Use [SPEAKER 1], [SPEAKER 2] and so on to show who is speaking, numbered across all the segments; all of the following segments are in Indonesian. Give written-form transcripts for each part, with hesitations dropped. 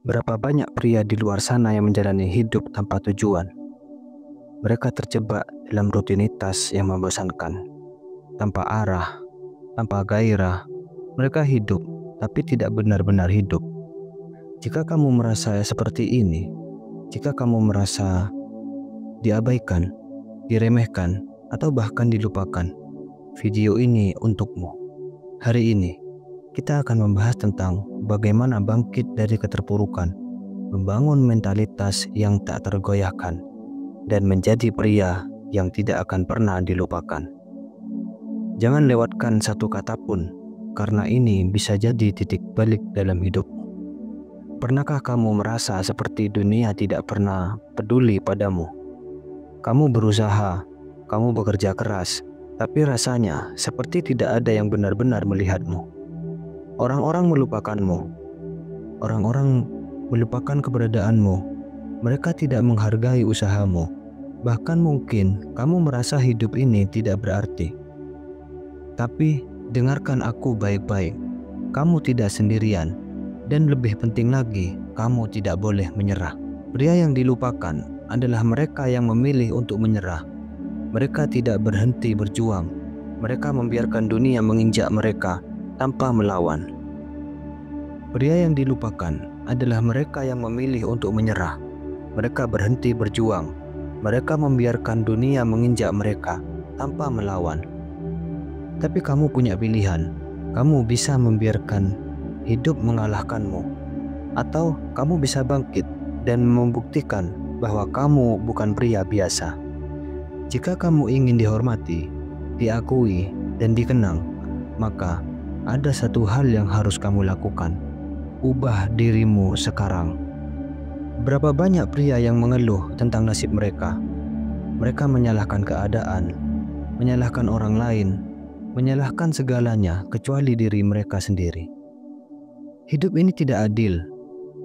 [SPEAKER 1] Berapa banyak pria di luar sana yang menjalani hidup tanpa tujuan? Mereka terjebak dalam rutinitas yang membosankan, tanpa arah, tanpa gairah. Mereka hidup, tapi tidak benar-benar hidup. Jika kamu merasa seperti ini, jika kamu merasa diabaikan, diremehkan, atau bahkan dilupakan, video ini untukmu. Hari ini, kita akan membahas tentang bagaimana bangkit dari keterpurukan, membangun mentalitas yang tak tergoyahkan, dan menjadi pria yang tidak akan pernah dilupakan. Jangan lewatkan satu kata pun, karena ini bisa jadi titik balik dalam hidupmu. Pernahkah kamu merasa seperti dunia tidak pernah peduli padamu? Kamu berusaha, kamu bekerja keras, tapi rasanya seperti tidak ada yang benar-benar melihatmu. Orang-orang melupakanmu. Orang-orang melupakan keberadaanmu. Mereka tidak menghargai usahamu. Bahkan mungkin kamu merasa hidup ini tidak berarti. Tapi dengarkan aku baik-baik. Kamu tidak sendirian. Dan lebih penting lagi, kamu tidak boleh menyerah. Pria yang dilupakan adalah mereka yang memilih untuk menyerah. Mereka tidak berhenti berjuang. Mereka membiarkan dunia menginjak mereka tanpa melawan. Pria yang dilupakan adalah mereka yang memilih untuk menyerah. Mereka berhenti berjuang. Mereka membiarkan dunia menginjak mereka tanpa melawan. Tapi kamu punya pilihan. Kamu bisa membiarkan hidup mengalahkanmu, atau kamu bisa bangkit dan membuktikan bahwa kamu bukan pria biasa. Jika kamu ingin dihormati, diakui, dan dikenang, maka ada satu hal yang harus kamu lakukan. Ubah dirimu sekarang. Berapa banyak pria yang mengeluh tentang nasib mereka? Mereka menyalahkan keadaan, menyalahkan orang lain, menyalahkan segalanya kecuali diri mereka sendiri. Hidup ini tidak adil.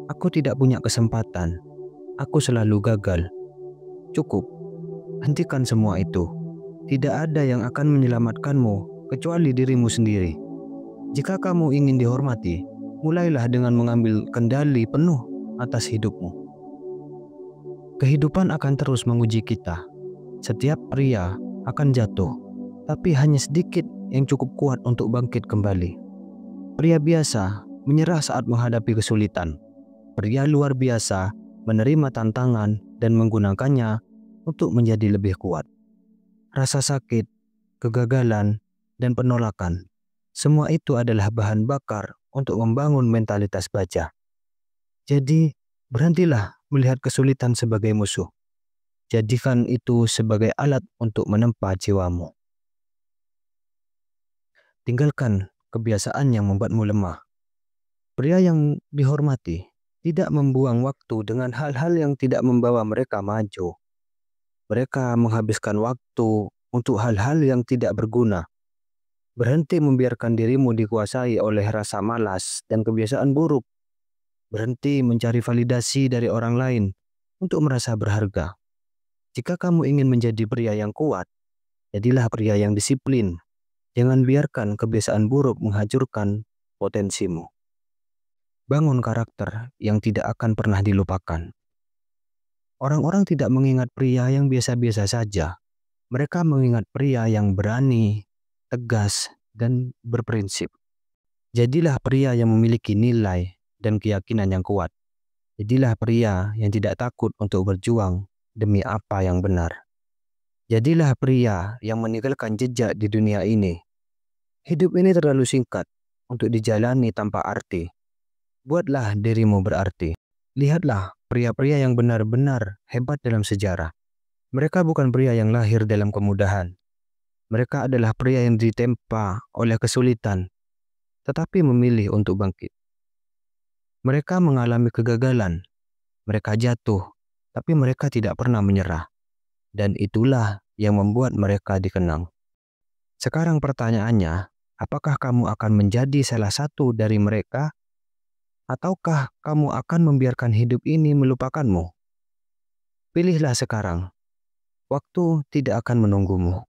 [SPEAKER 1] Aku tidak punya kesempatan. Aku selalu gagal. Cukup. Hentikan semua itu. Tidak ada yang akan menyelamatkanmu kecuali dirimu sendiri. Jika kamu ingin dihormati, mulailah dengan mengambil kendali penuh atas hidupmu. Kehidupan akan terus menguji kita. Setiap pria akan jatuh, tapi hanya sedikit yang cukup kuat untuk bangkit kembali. Pria biasa menyerah saat menghadapi kesulitan. Pria luar biasa menerima tantangan dan menggunakannya untuk menjadi lebih kuat. Rasa sakit, kegagalan, dan penolakan, semua itu adalah bahan bakar untuk membangun mentalitas baja. Jadi, berhentilah melihat kesulitan sebagai musuh. Jadikan itu sebagai alat untuk menempa jiwamu. Tinggalkan kebiasaan yang membuatmu lemah. Pria yang dihormati tidak membuang waktu dengan hal-hal yang tidak membawa mereka maju. Mereka menghabiskan waktu untuk hal-hal yang tidak berguna. Berhenti membiarkan dirimu dikuasai oleh rasa malas dan kebiasaan buruk. Berhenti mencari validasi dari orang lain untuk merasa berharga. Jika kamu ingin menjadi pria yang kuat, jadilah pria yang disiplin. Jangan biarkan kebiasaan buruk menghancurkan potensimu. Bangun karakter yang tidak akan pernah dilupakan. Orang-orang tidak mengingat pria yang biasa-biasa saja. Mereka mengingat pria yang berani, tegas, dan berprinsip. Jadilah pria yang memiliki nilai dan keyakinan yang kuat. Jadilah pria yang tidak takut untuk berjuang demi apa yang benar. Jadilah pria yang meninggalkan jejak di dunia ini. Hidup ini terlalu singkat untuk dijalani tanpa arti. Buatlah dirimu berarti. Lihatlah pria-pria yang benar-benar hebat dalam sejarah. Mereka bukan pria yang lahir dalam kemudahan. Mereka adalah pria yang ditempa oleh kesulitan, tetapi memilih untuk bangkit. Mereka mengalami kegagalan. Mereka jatuh, tapi mereka tidak pernah menyerah. Dan itulah yang membuat mereka dikenang. Sekarang pertanyaannya, apakah kamu akan menjadi salah satu dari mereka? Ataukah kamu akan membiarkan hidup ini melupakanmu? Pilihlah sekarang. Waktu tidak akan menunggumu.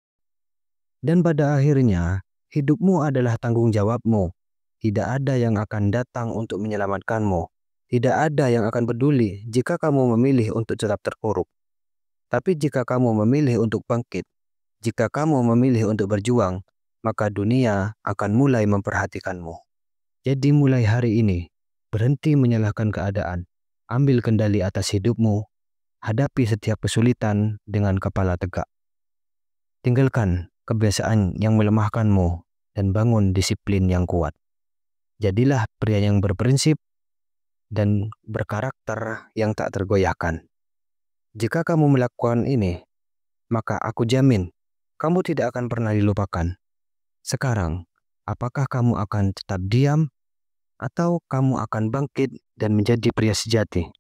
[SPEAKER 1] Dan pada akhirnya, hidupmu adalah tanggung jawabmu. Tidak ada yang akan datang untuk menyelamatkanmu. Tidak ada yang akan peduli jika kamu memilih untuk tetap terpuruk. Tapi jika kamu memilih untuk bangkit, jika kamu memilih untuk berjuang, maka dunia akan mulai memperhatikanmu. Jadi mulai hari ini, berhenti menyalahkan keadaan. Ambil kendali atas hidupmu, hadapi setiap kesulitan dengan kepala tegak. Tinggalkan kebiasaan yang melemahkanmu dan bangun disiplin yang kuat. Jadilah pria yang berprinsip dan berkarakter yang tak tergoyahkan. Jika kamu melakukan ini, maka aku jamin kamu tidak akan pernah dilupakan. Sekarang, apakah kamu akan tetap diam atau kamu akan bangkit dan menjadi pria sejati?